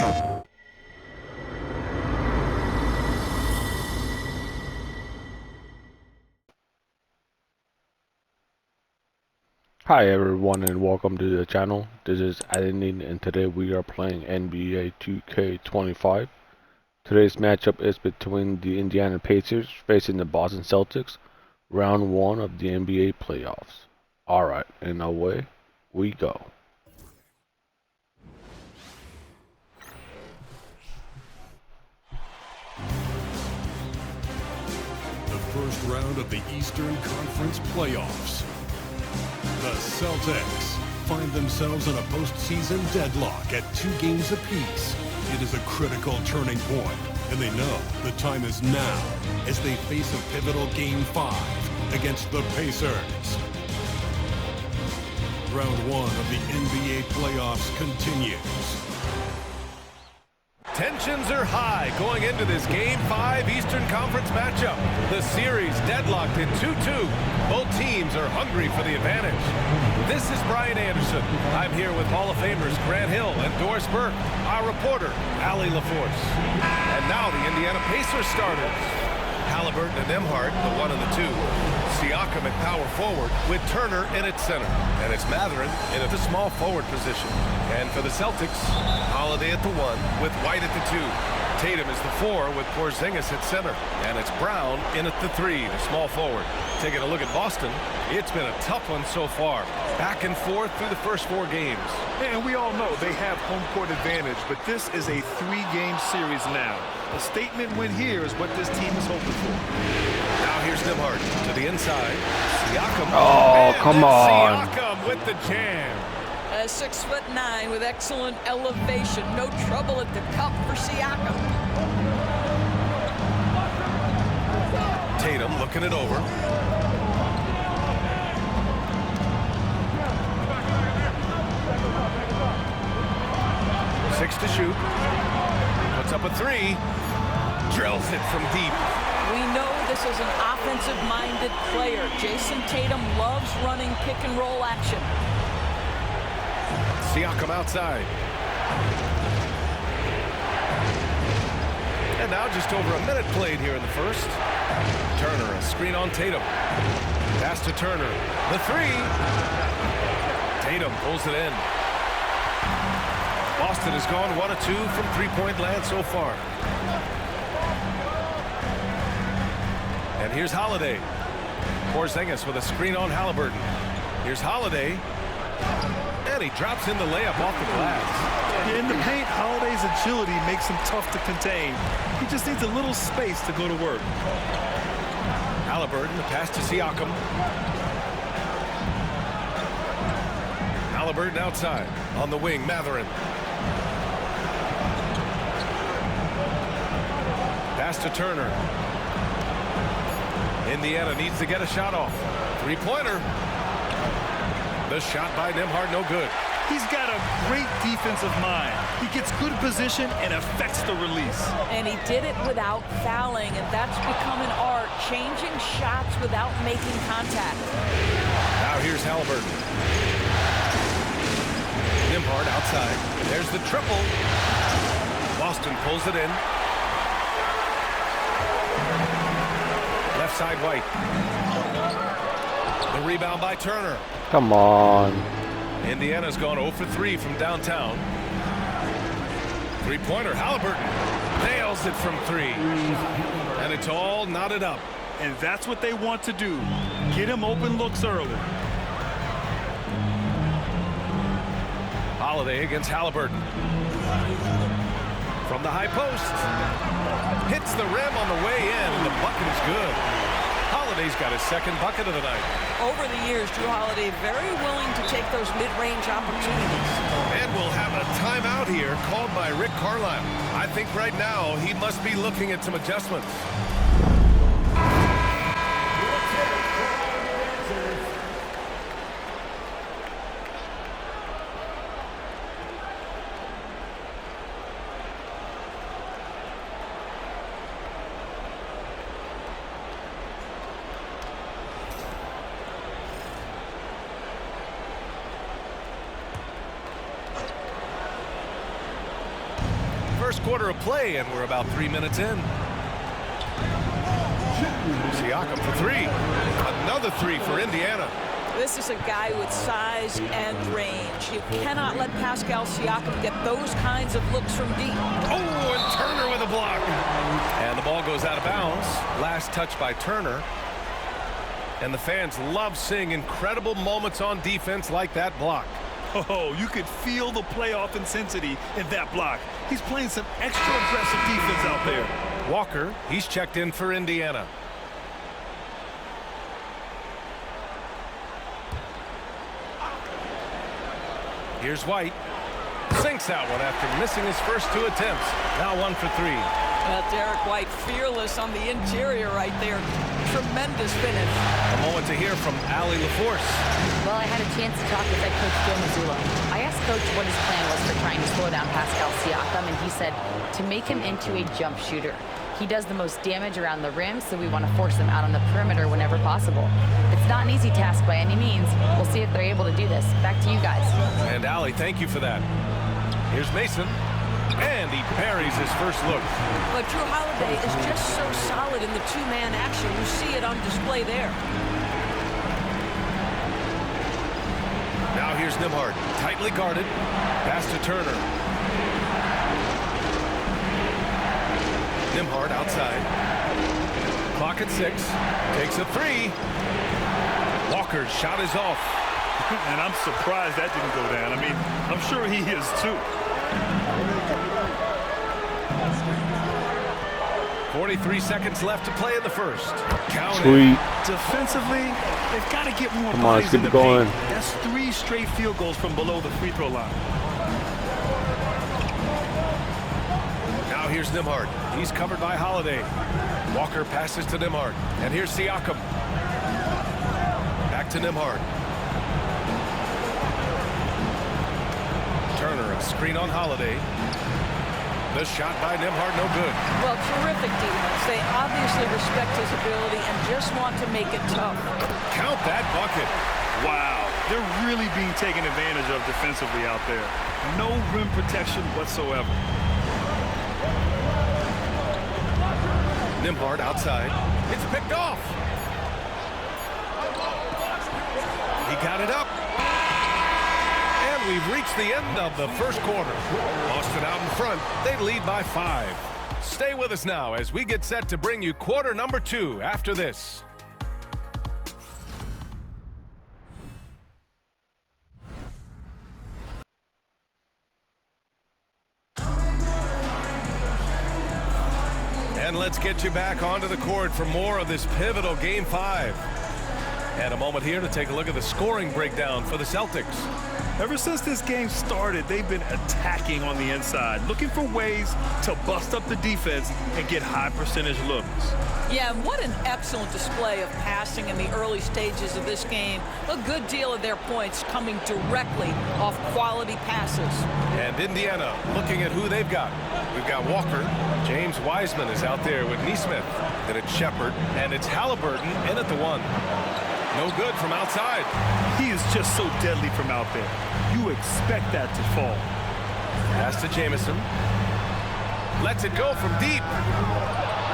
Hi everyone and welcome to the channel. This is Editing and today we are playing NBA 2K25. Today's matchup is between the Indiana Pacers facing the Boston Celtics, round 1 of the NBA playoffs. Alright, and away we go. The first round of the Eastern Conference playoffs. The Celtics find themselves in a postseason deadlock at 2 games apiece. It is a critical turning point, and they know the time is now as they face a pivotal Game 5 against the Pacers. Round 1 of the NBA playoffs continues. Tensions are high going into this Game 5 Eastern Conference matchup. The series deadlocked at 2-2. Both teams are hungry for the advantage. This is Brian Anderson. I'm here with Hall of Famers Grant Hill and Doris Burke, our reporter, Allie LaForce. And now the Indiana Pacers starters. Halliburton and Nembhard, the 1 and the 2. Siakam at power forward with Turner in at center. And it's Mathurin in at the small forward position. And for the Celtics, Holiday at the 1 with White at the 2. Tatum is the 4 with Porzingis at center. And it's Brown in at the 3, the small forward. Taking a look at Boston, it's been a tough one so far. Back and forth through the first 4 games. And we all know they have home court advantage, but this is a 3-game series now. A statement win here is what this team is hoping for. Now here's Nembhard to the inside. Siakam. Oh, come on. Siakam with the jam. 6'9" with excellent elevation. No trouble at the cup for Siakam. Tatum looking it over. Six to shoot. Puts up a 3. Drills it from deep. We know this is an offensive-minded player. Jason Tatum loves running pick-and-roll action. Siakam outside. And now just over a minute played here in the first. Turner, a screen on Tatum. Pass to Turner. The 3. Tatum pulls it in. Boston has gone 1 of 2 from three-point land so far. And here's Holiday. Porzingis with a screen on Halliburton. Here's Holiday. And he drops in the layup off the glass. In the paint, Holiday's agility makes him tough to contain. He just needs a little space to go to work. Halliburton, the pass to Siakam. Halliburton outside. On the wing, Mathurin. Pass to Turner. Indiana needs to get a shot off. 3-pointer. The shot by Nembhard, no good. He's got a great defensive mind. He gets good position and affects the release. And he did it without fouling, and that's become an art, changing shots without making contact. Now here's Halliburton. Nembhard outside. There's the triple. Boston pulls it in. Left side, White. The rebound by Turner. Come on. Indiana's gone 0 for 3 from downtown. 3-pointer, Halliburton nails it from 3. And it's all knotted up. And that's what they want to do. Get him open looks early. Holiday against Halliburton. From the high post. Hits the rim on the way in, and the bucket is good. Holiday's got his 2nd bucket of the night. Over the years, Drew Holiday very willing to take those mid-range opportunities. And we'll have a timeout here called by Rick Carlisle. I think right now he must be looking at some adjustments. first quarter of play, and we're about 3 minutes in. Siakam for three. Another three for Indiana. This is a guy with size and range. You cannot let Pascal Siakam get those kinds of looks from deep. Oh, and Turner with a block. And the ball goes out of bounds. Last touch by Turner. And the fans love seeing incredible moments on defense like that block. Oh, you could feel the playoff intensity in that block. He's playing some extra aggressive defense out there. Walker, he's checked in for Indiana. Here's White. Sinks that one after missing his first 2 attempts. Now 1 for 3. Derek White fearless on the interior right there. Tremendous finish. A moment to hear from Allie LaForce. Well, I had a chance to talk with head coach Joe Mazzulla. I asked Coach what his plan was for trying to slow down Pascal Siakam, and he said to make him into a jump shooter. He does the most damage around the rim, so we want to force him out on the perimeter whenever possible. It's not an easy task by any means. We'll see if they're able to do this. Back to you guys. And Allie, thank you for that. Here's Mason. And he buries his first look. But Drew Holiday is just so solid in the two-man action. You see it on display there. Now here's Nembhard. Tightly guarded. Pass to Turner. Nembhard outside. Clock at 6. Takes a 3. Walker's shot is off. And I'm surprised that didn't go down. I mean, I'm sure he is too. 43 seconds left to play in the first. Count it. Sweet. Defensively, they've got to get more Come on, bodies let's in keep the it going. paint. That's 3 straight field goals from below the free throw line. Now here's Nembhard. He's covered by Holiday. Walker passes to Nembhard. And here's Siakam. Back to Nembhard. Turner, a screen on Holiday. The shot by Nembhard, no good. Well, terrific defense. They obviously respect his ability and just want to make it tough. Count that bucket. Wow, they're really being taken advantage of defensively out there. No rim protection whatsoever. Nembhard outside. It's picked off. He got it up. And we've reached the end of the first quarter. Boston out in front. They lead by 5. Stay with us now as we get set to bring you quarter number 2 after this. And let's get you back onto the court for more of this pivotal Game 5. And a moment here to take a look at the scoring breakdown for the Celtics. Ever since this game started, they've been attacking on the inside, looking for ways to bust up the defense and get high percentage looks. Yeah, and what an excellent display of passing in the early stages of this game. A good deal of their points coming directly off quality passes. And Indiana looking at who they've got. We've got Walker. James Wiseman is out there with Nesmith. Then it's Shepard. And it's Halliburton in at the 1. No good from outside. He is just so deadly from out there. You expect that to fall. Pass to Jamison. Lets it go from deep.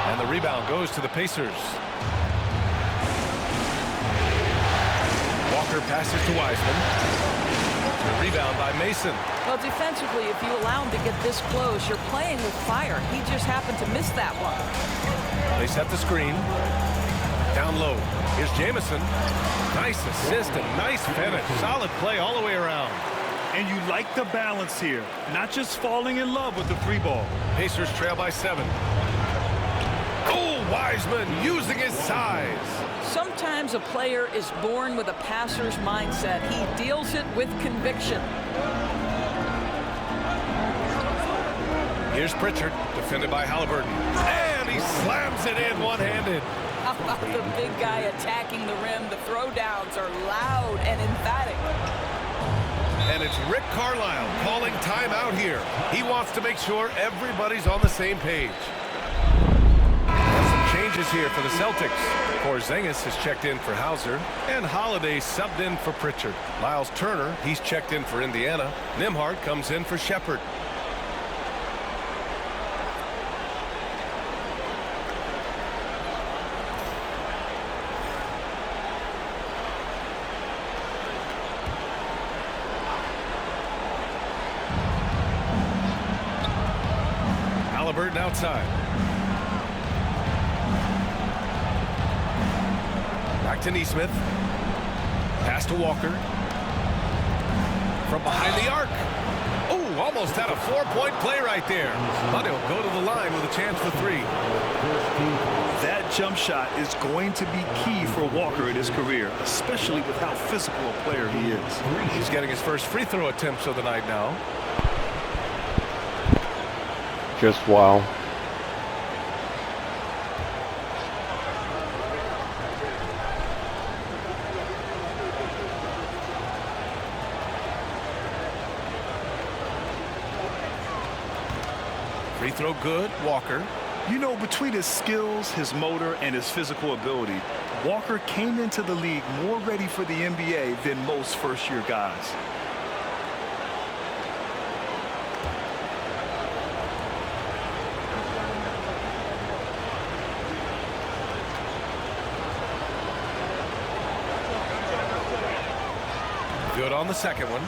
And the rebound goes to the Pacers. Walker passes to Wiseman. The rebound by Mason. Well, defensively, if you allow him to get this close, you're playing with fire. He just happened to miss that one. They set the screen. Down low. Here's Jamison. Nice assist and nice finish. Solid play all the way around. And you like the balance here. Not just falling in love with the 3 ball. Pacers trail by 7. Oh, Wiseman using his size. Sometimes a player is born with a passer's mindset. He deals it with conviction. Here's Pritchard, defended by Halliburton. And he slams it in one-handed. The big guy attacking the rim. The throwdowns are loud and emphatic. And it's Rick Carlisle calling timeout here. He wants to make sure everybody's on the same page. And some changes here for the Celtics. Porzingis has checked in for Hauser, and Holiday subbed in for Pritchard. Miles Turner, he's checked in for Indiana. Nembhard comes in for Shepard. Halliburton outside. Back to Neesmith. Pass to Walker. From behind the arc. Oh, almost had a 4-point play right there. But he'll go to the line with a chance for 3. That jump shot is going to be key for Walker in his career, especially with how physical a player he is. He's getting his first free throw attempts of the night now. Just wow. Free throw good, Walker. You know, between his skills, his motor, and his physical ability, Walker came into the league more ready for the NBA than most first-year guys. Good on the second one.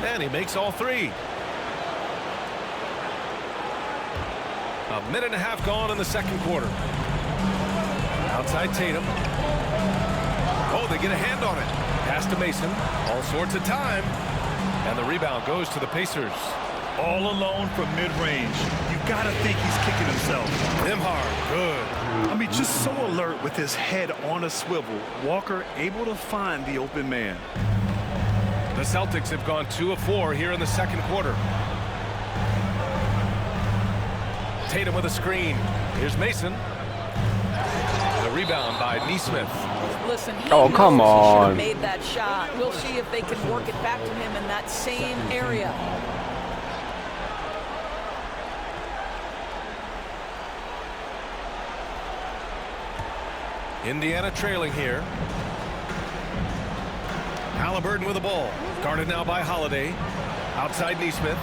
And he makes all 3. A minute and a half gone in the second quarter. Outside Tatum. Oh, they get a hand on it. Pass to Mason. All sorts of time. And the rebound goes to the Pacers. All alone from mid-range. You've got to think he's kicking himself. Nimhard, good. I mean, just so alert with his head on a swivel. Walker able to find the open man. The Celtics have gone 2 of 4 here in the second quarter. Tatum with a screen. Here's Mason. The rebound by Neesmith. Listen, he Oh, come knows he should have on. made that shot. We'll see if they can work it back to him in that same area. Indiana trailing here. Halliburton with the ball. Guarded now by Holiday. Outside Neesmith.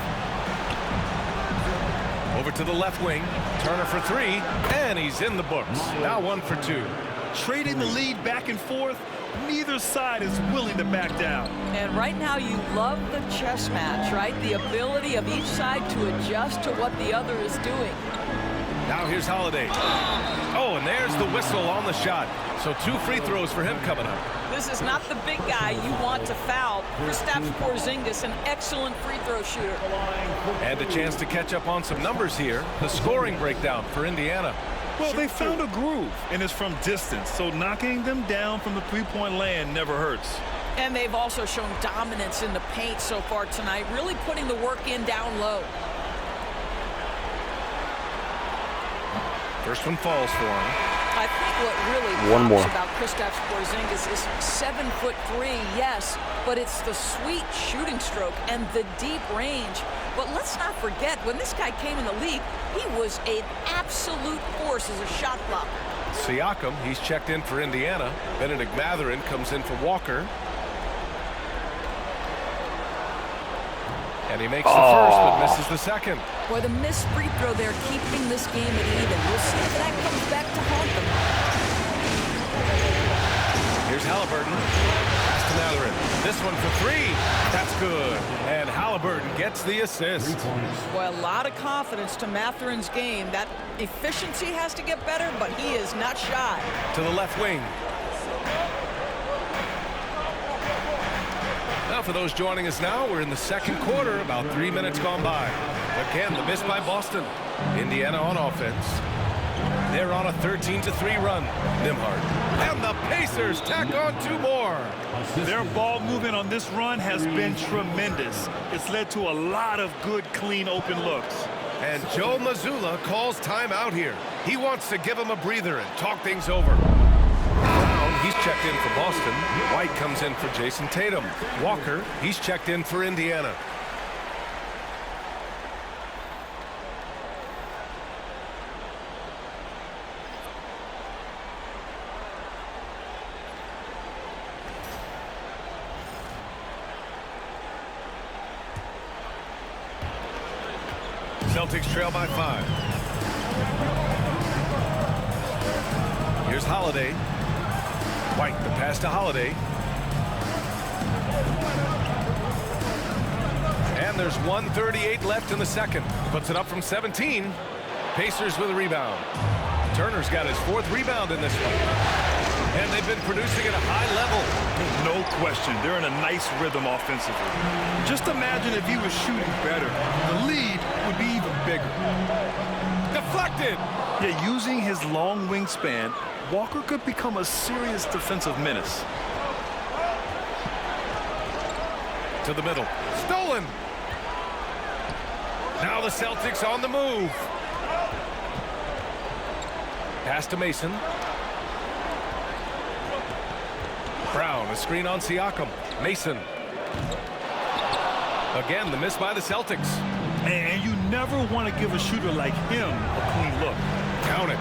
Over to the left wing. Turner for 3. And he's in the books. Now 1 for 2. Trading the lead back and forth, neither side is willing to back down. And right now you love the chess match, right? The ability of each side to adjust to what the other is doing. Now here's Holiday. Oh, and there's the whistle on the shot. So 2 free throws for him coming up. This is not the big guy you want to foul. Kristaps Porzingis, an excellent free throw shooter. And a chance to catch up on some numbers here. The scoring breakdown for Indiana. Well, they found a groove, and it's from distance, so knocking them down from the three-point land never hurts. And they've also shown dominance in the paint so far tonight, really putting the work in down low. First one falls for him. I think what really One more. pops about Kristaps Porzingis is 7'3", yes, but it's the sweet shooting stroke and the deep range. But let's not forget, when this guy came in the league, he was an absolute force as a shot blocker. Siakam, he's checked in for Indiana. Benedict Mathurin comes in for Walker. And he makes the first, but misses the second. Boy, the missed free throw there keeping this game at even. We'll see if that comes back to haunt them. Here's Halliburton. Pass to Mathurin. This one for 3. That's good. And Halliburton gets the assist. Boy, a lot of confidence to Mathurin's game. That efficiency has to get better, but he is not shy. To the left wing. Now for those joining us now, we're in the second quarter, about 3 minutes gone by. Again, the miss by Boston. Indiana on offense. They're on a 13-3 run. Nimhard. And the Pacers tack on 2 more. Their ball movement on this run has been tremendous. It's led to a lot of good, clean, open looks. And Joe Mazzulla calls timeout here. He wants to give him a breather and talk things over. He's checked in for Boston. White comes in for Jason Tatum. Walker, he's checked in for Indiana. Celtics trail by 5. Here's Holiday. White, the pass to Holiday. And there's 1:38 left in the second. Puts it up from 17. Pacers with a rebound. Turner's got his 4th rebound in this one. And they've been producing at a high level. No question. They're in a nice rhythm offensively. Just imagine if he was shooting better. The lead would be even bigger. Deflected. Yeah, using his long wingspan, Walker could become a serious defensive menace. To the middle. Stolen. Now the Celtics on the move. Pass to Mason. Brown, a screen on Siakam. Mason. Again, the miss by the Celtics. And you never want to give a shooter like him a clean look. Count it.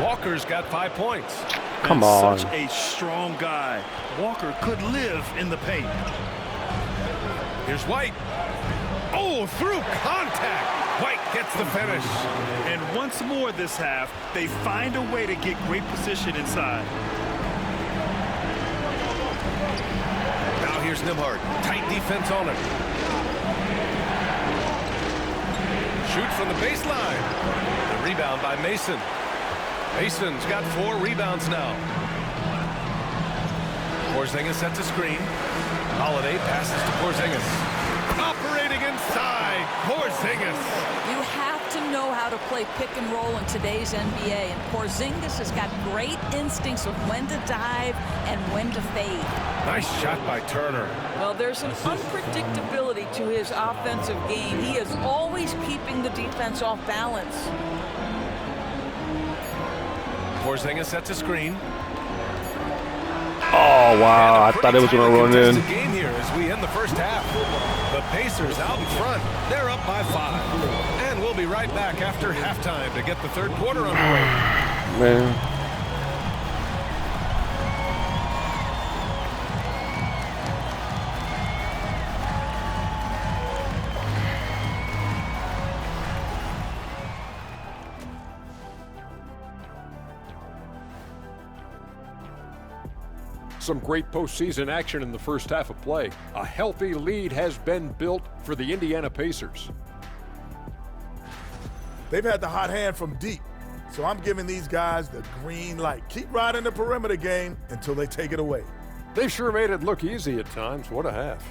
Walker's got 5 points. Come on. Such a strong guy. Walker could live in the paint. Here's White. Oh, through contact. White gets the finish. And once more this half, they find a way to get great position inside. Now here's Nembhard. Tight defense on it. Shoots from the baseline. The rebound by Mason. Mason's got 4 rebounds now. Porzingis sets a screen. Holiday passes to Porzingis. Operating inside, Porzingis. You have to know how to play pick and roll in today's NBA, and Porzingis has got great instincts of when to dive and when to fade. Nice shot by Turner. Well, there's an unpredictability to his offensive game. He is always keeping the defense off balance. Porzingis sets a screen. Oh, wow. I thought it was going to run in. Game here as we end the first half. The Pacers out in front. They're up by 5. And we'll be right back after halftime to get the third quarter underway. Man. Some great postseason action in the first half of play. A healthy lead has been built for the Indiana Pacers. They've had the hot hand from deep, so I'm giving these guys the green light. Keep riding the perimeter game until they take it away. They sure made it look easy at times. What a half.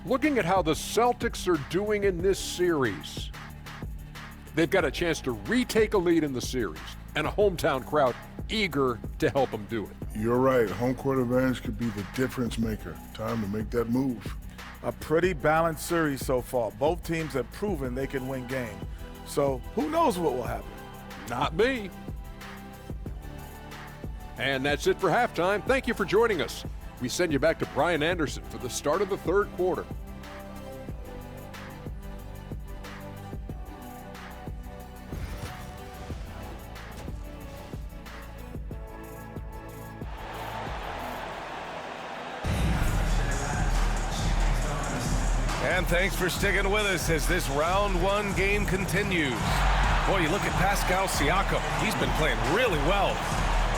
Looking at how the Celtics are doing in this series, they've got a chance to retake a lead in the series and a hometown crowd eager to help them do it. You're right. Home court advantage could be the difference maker. Time to make that move. A pretty balanced series so far. Both teams have proven they can win games. So who knows what will happen? Not me. And that's it for halftime. Thank you for joining us. We send you back to Brian Anderson for the start of the third quarter. And thanks for sticking with us as this round 1 game continues. Boy, you look at Pascal Siakam. He's been playing really well.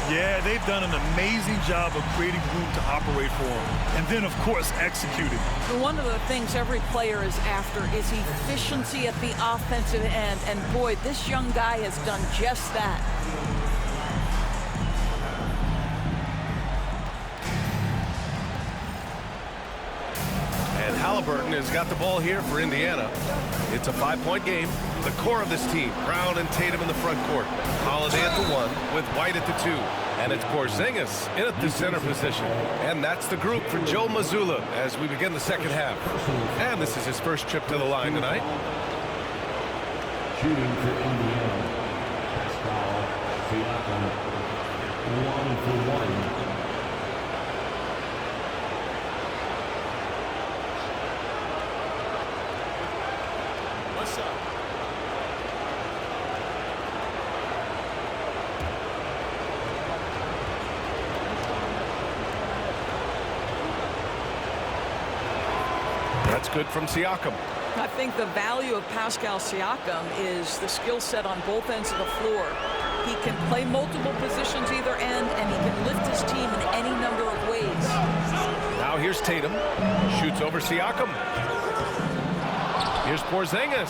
Yeah, they've done an amazing job of creating room to operate for him. And then, of course, executing. One of the things every player is after is efficiency at the offensive end. And boy, this young guy has done just that. And Halliburton has got the ball here for Indiana. It's a 5-point game. The core of this team, Brown and Tatum in the front court. Holiday at the 1 with White at the 2. And it's Porzingis in at the center position. And that's the group for Joe Mazzulla as we begin the second half. And this is his first trip to the line tonight. Shooting for Indiana, Pascal Siakam, 1 for 1. That's good from Siakam. I think the value of Pascal Siakam is the skill set on both ends of the floor. He can play multiple positions either end, and he can lift his team in any number of ways. Now here's Tatum. Shoots over Siakam. Here's Porzingis.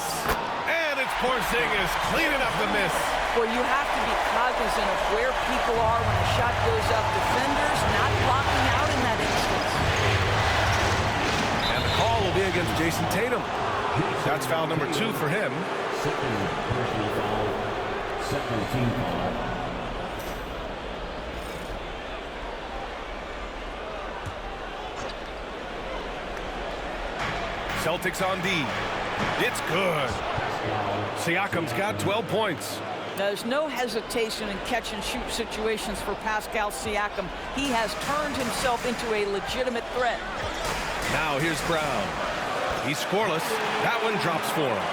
And it's Porzingis cleaning up the miss. Well, you have to be cognizant of where people are when a shot goes up. Defenders not blocking out in that instance. And the call will be against Jason Tatum. That's foul number 2 for him. Second personal foul. Second team foul. Celtics on D. It's good. Siakam's got 12 points. There's no hesitation in catch-and-shoot situations for Pascal Siakam. He has turned himself into a legitimate threat. Now here's Brown. He's scoreless. That one drops for him.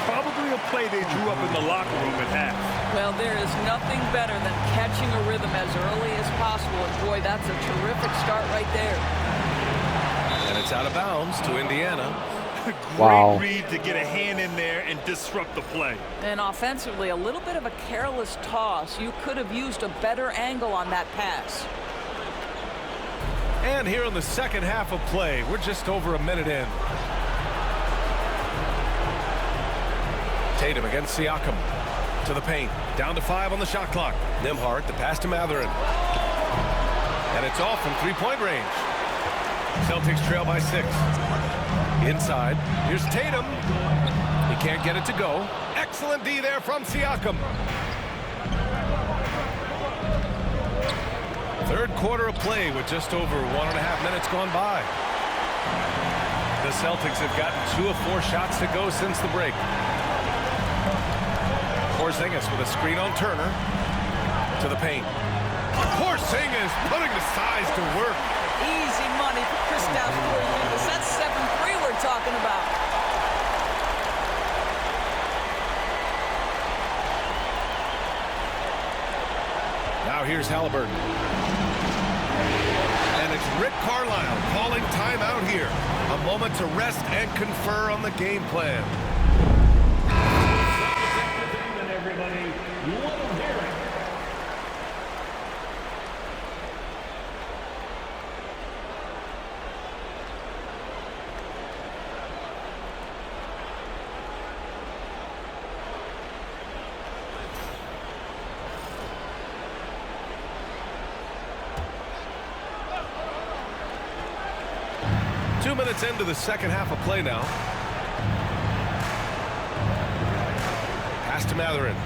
Probably a play they drew up in the locker room at half. Well, there is nothing better than catching a rhythm as early as possible. And boy, that's a terrific start right there. And it's out of bounds to Indiana. Great read to get a hand in there and disrupt the play. And offensively, a little bit of a careless toss. You could have used a better angle on that pass. And here in the second half of play, we're just over a minute in. Tatum against Siakam. To the paint. Down to 5 on the shot clock. Nembhard, the pass to Mathurin. And it's off from three-point range. Celtics trail by 6. Inside. Here's Tatum. He can't get it to go. Excellent D there from Siakam. Third quarter of play with just over 1.5 minutes gone by. The Celtics have gotten 2 of 4 shots to go since the break. Porzingis with a screen on Turner. To the paint. Porzingis putting the size to work. Easy money for Kristaps Porzingis. That's 7-3 we're talking about. Now here's Halliburton. And it's Rick Carlisle calling timeout here. A moment to rest and confer on the game plan. Everybody, you want to hear it. Minutes into the second half of play now. Pass to Mathurin.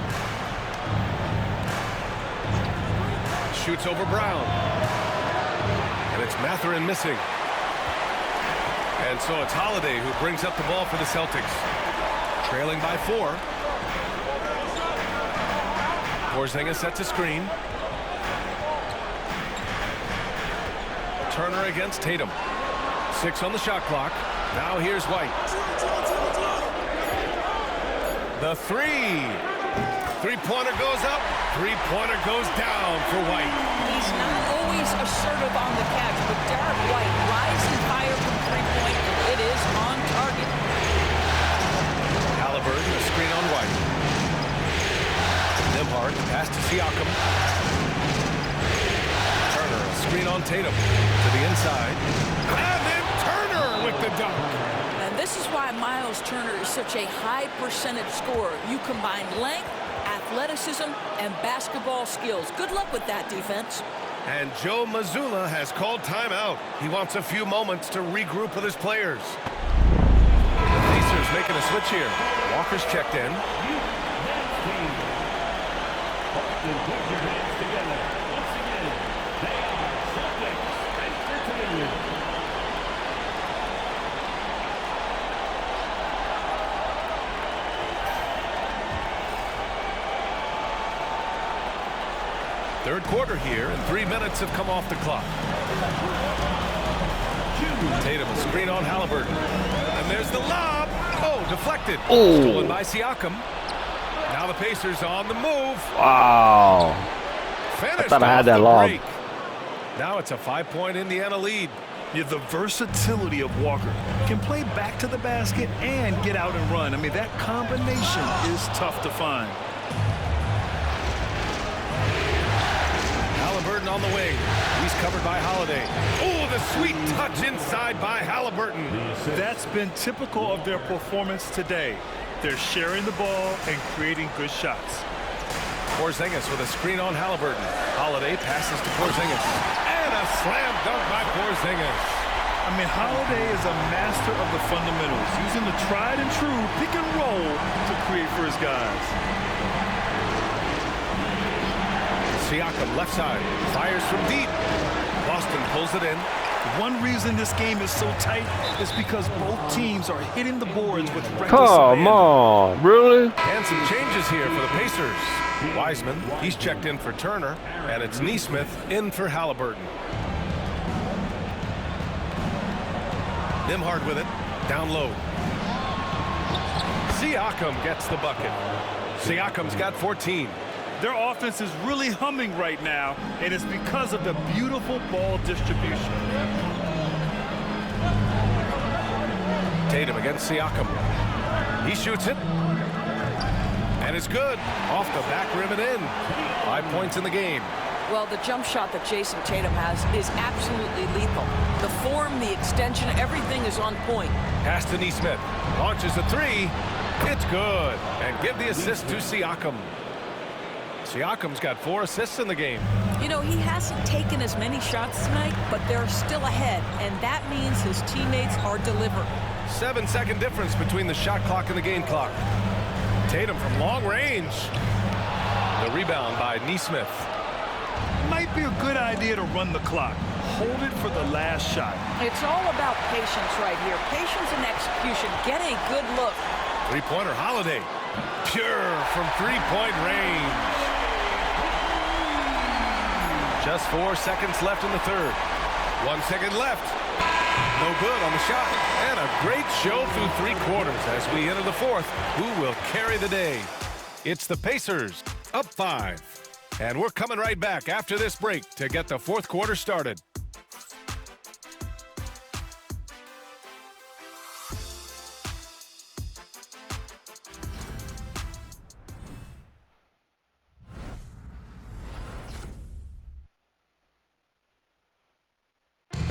Shoots over Brown. And it's Mathurin missing. And so it's Holiday who brings up the ball for the Celtics. Trailing by 4. Porzingis sets a screen. Turner against Tatum. 6 on the shot clock. Now here's White. The 3. Three-pointer goes up. Three-pointer goes down for White. He's not always assertive on the catch, but Derek White rising higher from three-point. It is on target. Halliburton, a screen on White. Nembhard, pass to Siakam. Turner, a screen on Tatum. To the inside. And then Turner with the dunk. And this is why Miles Turner is such a high percentage scorer. You combine length, athleticism, and basketball skills. Good luck with that, defense. And Joe Mazzulla has called timeout. He wants a few moments to regroup with his players. The Pacers making a switch here. Walker's checked in. Put your hands together. Once again, they are Celtics Entertainment. Third quarter here, and 3 minutes have come off the clock. Tatum, a screen on Halliburton. And there's the lob. Oh, deflected. Oh. Stolen by Siakam. Now the Pacers on the move. Wow. Finished I thought I had off that the lob. break. Now it's a 5-point Indiana lead. Yeah, the versatility of Walker. Can play back to the basket and get out and run. I mean, that combination is tough to find. Halliburton on the wing. He's covered by Holiday. Oh, the sweet touch inside by Halliburton. That's been typical of their performance today. They're sharing the ball and creating good shots. Porzingis with a screen on Halliburton. Holiday passes to Porzingis. And a slam dunk by Porzingis. I mean, Holiday is a master of the fundamentals, using the tried and true pick and roll to create for his guys. Siakam left side, fires from deep. Boston pulls it in. One reason this game is so tight is because both teams are hitting the boards with reckless Come abandon. on, really? And some changes here for the Pacers. Wiseman, he's checked in for Turner, and it's Nesmith in for Halliburton. Nimhard with it, down low. Siakam gets the bucket. Siakam's got 14. Their offense is really humming right now, and it's because of the beautiful ball distribution. Tatum against Siakam. He shoots it. And it's good. Off the back rim and in. 5 points in the game. Well, the jump shot that Jason Tatum has is absolutely lethal. The form, the extension, everything is on point. Pass to Nesmith. Launches a three. It's good. And give the assist to Siakam. Siakam's got 4 assists in the game. You know, he hasn't taken as many shots tonight, but they're still ahead, and that means his teammates are delivering. 7-second difference between the shot clock and the game clock. Tatum from long range. The rebound by Nesmith. Might be a good idea to run the clock. Hold it for the last shot. It's all about patience right here. Patience and execution. Get a good look. Three-pointer Holiday. Pure from three-point range. Just 4 seconds left in the third. 1 second left. No good on the shot. And a great show through 3 quarters as we enter the fourth. Who will carry the day? It's the Pacers, up 5. And we're coming right back after this break to get the fourth quarter started.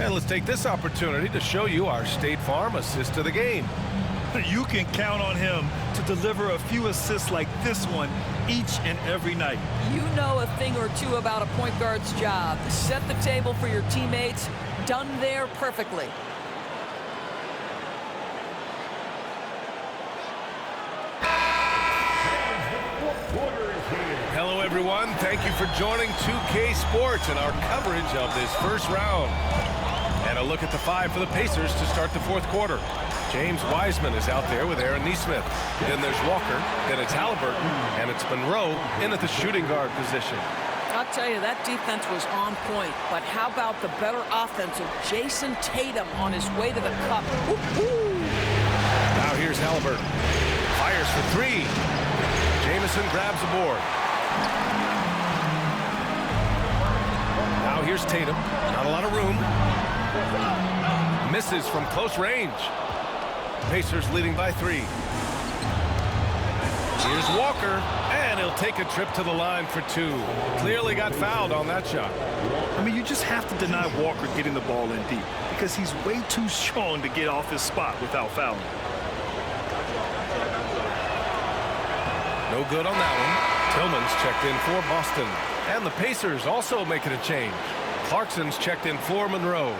And let's take this opportunity to show you our State Farm assist to the game. You can count on him to deliver a few assists like this one each and every night. You know a thing or two about a point guard's job. Set the table for your teammates. Done there perfectly. Hello, everyone. Thank you for joining 2K Sports and our coverage of this first round. And a look at the 5 for the Pacers to start the fourth quarter. James Wiseman is out there with Aaron Nesmith. Then there's Walker. Then it's Halliburton. And it's Monroe in at the shooting guard position. I'll tell you, that defense was on point. But how about the better offense of Jason Tatum on his way to the cup? Woo-hoo! Now here's Halliburton. Fires for 3. Jamison grabs the board. Now here's Tatum. Not a lot of room. Misses from close range. Pacers leading by 3. Here's Walker, and he'll take a trip to the line for 2. Clearly got fouled on that shot. I mean, you just have to deny Walker getting the ball in deep because he's way too strong to get off his spot without fouling. No good on that one. Tillman's checked in for Boston. And the Pacers also making a change. Clarkson's checked in for Monroe.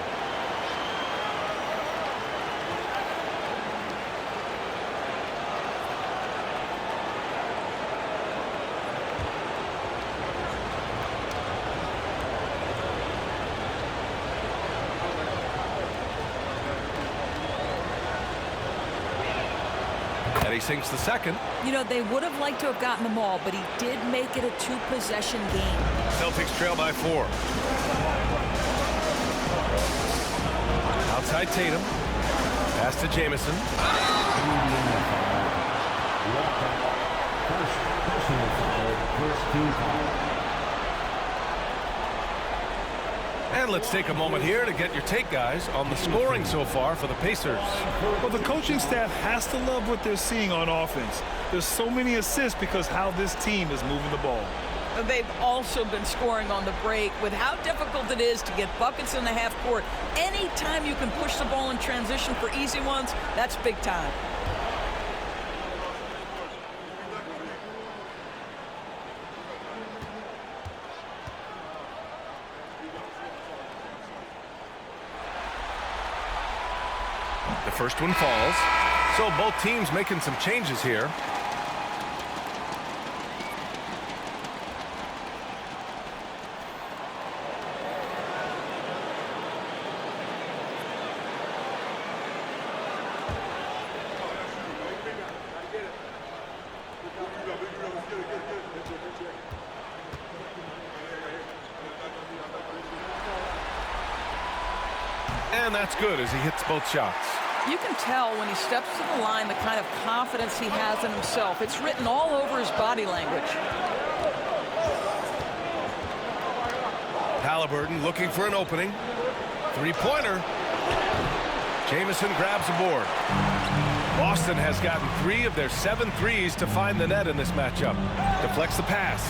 And he sinks the second. You know, they would have liked to have gotten them all, but he did make it a 2-possession game. Celtics trail by 4. Outside Tatum. Pass to Jamison. First personal foul, first team foul. And let's take a moment here to get your take, guys, on the scoring so far for the Pacers. Well, the coaching staff has to love what they're seeing on offense. There's so many assists because how this team is moving the ball. They've also been scoring on the break. With how difficult it is to get buckets in the half court, anytime you can push the ball in transition for easy ones, that's big time. The first one falls. So both teams making some changes here. And that's good as he hits both shots. You can tell when he steps to the line the kind of confidence he has in himself. It's written all over his body language. Halliburton looking for an opening. Three-pointer. Jamison grabs the board. Boston has gotten 3 of their 7 threes to find the net in this matchup. Deflects the pass.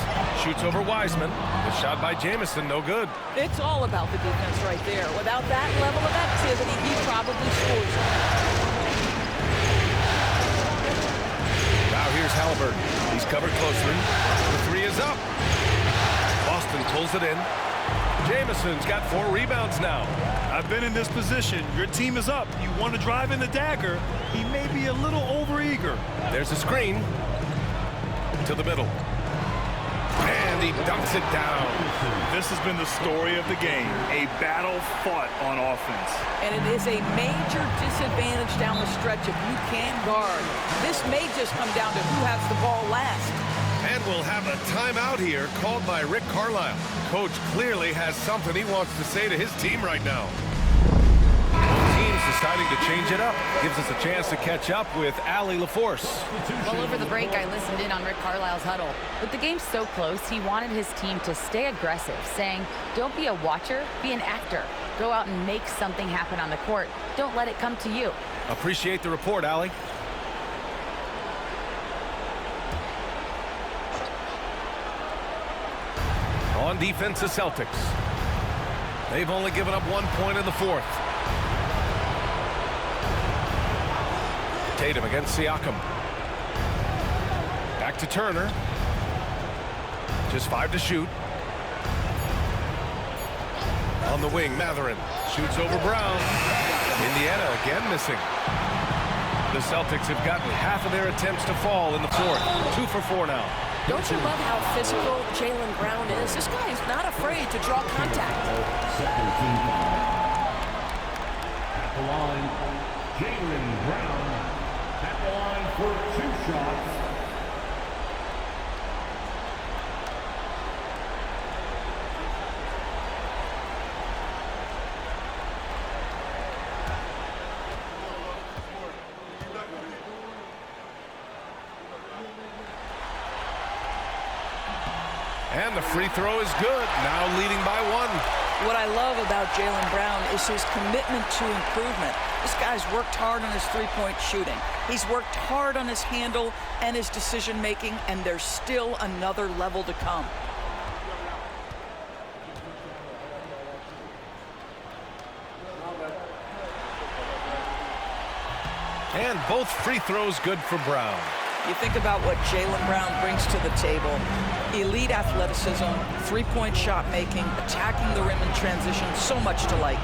Shoots over Wiseman. The shot by Jamison, no good. It's all about the defense right there. Without that level of activity, he probably scores. Now here's Halliburton. He's covered closely. The 3 is up. Boston pulls it in. Jamison's got 4 rebounds now. I've been in this position. Your team is up. You want to drive in the dagger. He may be a little overeager. There's a screen to the middle. And he dunks it down. This has been the story of the game. A battle fought on offense. And it is a major disadvantage down the stretch if you can't guard. This may just come down to who has the ball last. And we'll have a timeout here called by Rick Carlisle. Coach clearly has something he wants to say to his team right now. Both teams deciding to change it up. Gives us a chance to catch up with Allie LaForce. Well, over the break, I listened in on Rick Carlisle's huddle. With the game so close, he wanted his team to stay aggressive, saying, don't be a watcher, be an actor. Go out and make something happen on the court. Don't let it come to you. Appreciate the report, Allie. On defense, the Celtics. They've only given up 1 point in the 4th. Tatum against Siakam. Back to Turner. Just 5 to shoot. On the wing, Mathurin shoots over Brown. Indiana again missing. The Celtics have gotten half of their attempts to fall in the 4th. 2 for 4 now. Don't you love how physical Jaylen Brown is? This guy is not afraid to draw contact. Second team foul. At the line, Jaylen Brown. At the line for 2 shots. And the free throw is good. Now leading by 1. What I love about Jaylen Brown is his commitment to improvement. This guy's worked hard on his three-point shooting. He's worked hard on his handle and his decision-making, and there's still another level to come. And both free throws good for Brown. You think about what Jaylen Brown brings to the table. Elite athleticism, three-point shot making, attacking the rim in transition, so much to like.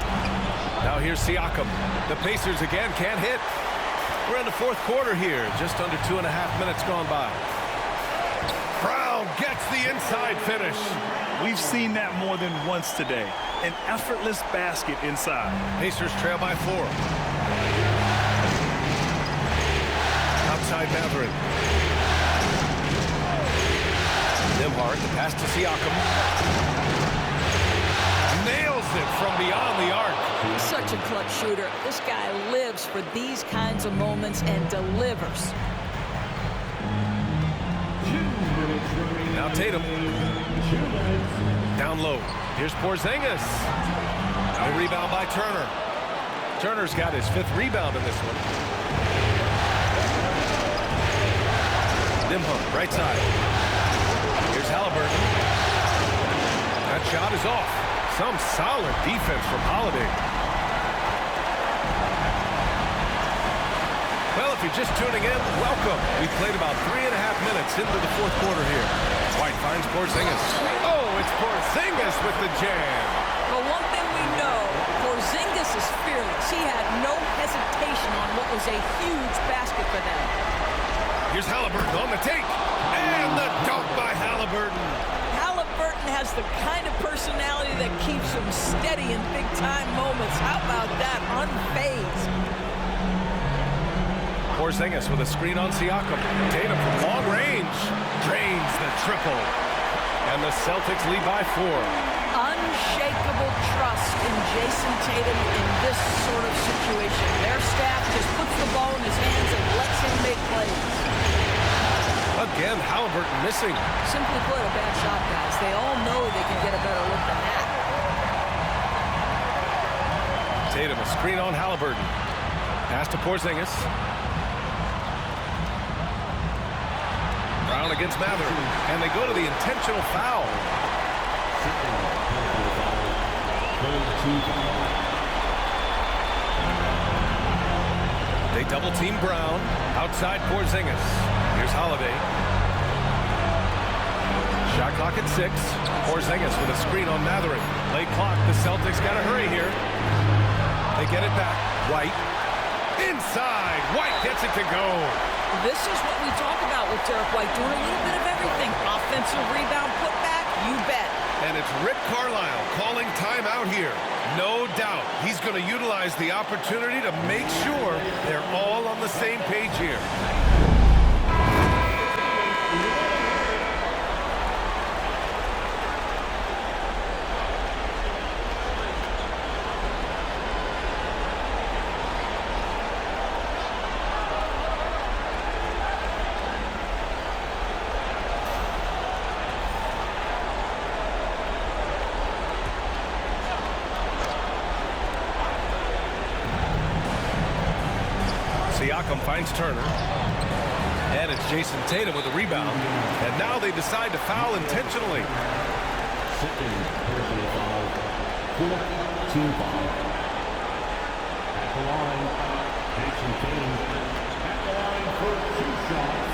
Now here's Siakam. The Pacers again can't hit. We're in the 4th quarter here, just under 2.5 minutes gone by. Brown gets the inside finish. We've seen that more than once today. An effortless basket inside. Pacers trail by 4. Outside Mathurin. Nimhart, the pass to Siakam. Nails it from beyond the arc. He's such a clutch shooter. This guy lives for these kinds of moments and delivers. Now Tatum. Down low. Here's Porzingis. No rebound by Turner. Turner's got his 5th rebound in this one. Nimham, right side. Here's Halliburton. That shot is off. Some solid defense from Holiday. Well, if you're just tuning in, welcome. We played about 3.5 minutes into the 4th quarter here. White finds Porzingis. Oh, it's Porzingis with the jam. Well, one thing we know, Porzingis is fearless. He had no hesitation on what was a huge basket for them. Here's Halliburton on the take. And the dunk by Halliburton. Halliburton has the kind of personality that keeps him steady in big-time moments. How about that? Unfazed. Porzingis with a screen on Siakam. Tatum from long range. Drains the triple. And the Celtics lead by 4. Unshakable trust in Jason Tatum in this sort of situation. Their staff just puts the ball in his hands and lets him make plays. Again, Halliburton missing. Simply put, a bad shot, guys. They all know they can get a better look than that. Tatum, a screen on Halliburton. Pass to Porzingis. Brown against Mather. And they go to the intentional foul. They double team Brown. Outside Porzingis. Here's Holiday. Shot clock at 6. Porzingis with a screen on Matherin. Late clock. The Celtics got to hurry here. They get it back. White. Inside. White gets it to go. This is what we talk about with Derek White, doing a little bit of everything. Offensive rebound, putback, you bet. And it's Rick Carlisle calling timeout here. No doubt he's going to utilize the opportunity to make sure they're all on the same page here. Siakam finds Turner. And it's Jason Tatum with a rebound. And now they decide to foul intentionally. Personal foul. 4th team foul. At the line, Jason Tatum. At the line for 2 shots.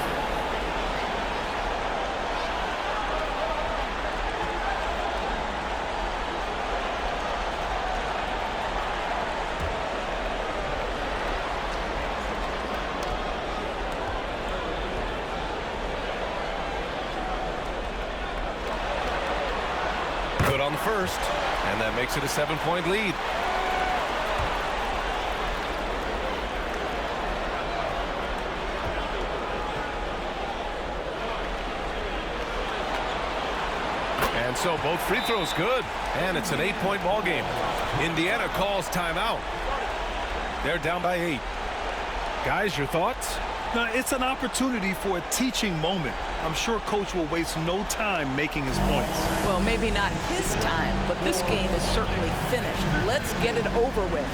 Good on the first, and that makes it a 7-point lead. And so both free throws good, and it's an 8-point ball game. Indiana calls timeout. They're down by 8. Guys, your thoughts? Now, it's an opportunity for a teaching moment. I'm sure Coach will waste no time making his points. Well, maybe not his time, but this game is certainly finished. Let's get it over with.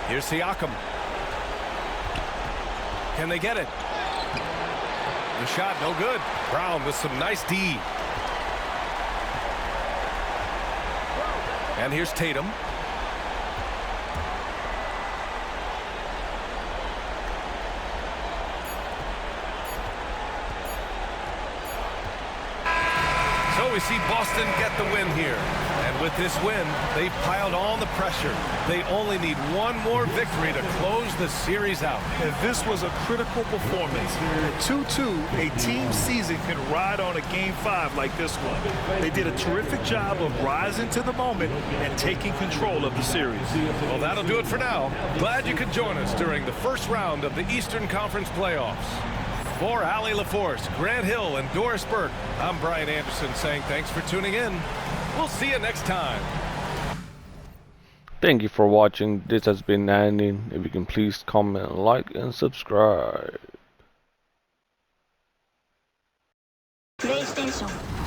Here's Siakam. Can they get it? The shot, no good. Brown with some nice D. And here's Tatum. So we see Boston get the win here. And with this win, they've piled on the pressure. They only need one more victory to close the series out. And this was a critical performance. At 2-2, a team season can ride on a Game 5 like this one. They did a terrific job of rising to the moment and taking control of the series. Well, that'll do it for now. Glad you could join us during the first round of the Eastern Conference playoffs. For Allie LaForce, Grant Hill, and Doris Burke, I'm Brian Anderson saying thanks for tuning in. We'll see you next time. Thank you for watching. This has been Andy. If you can please comment, like, and subscribe. PlayStation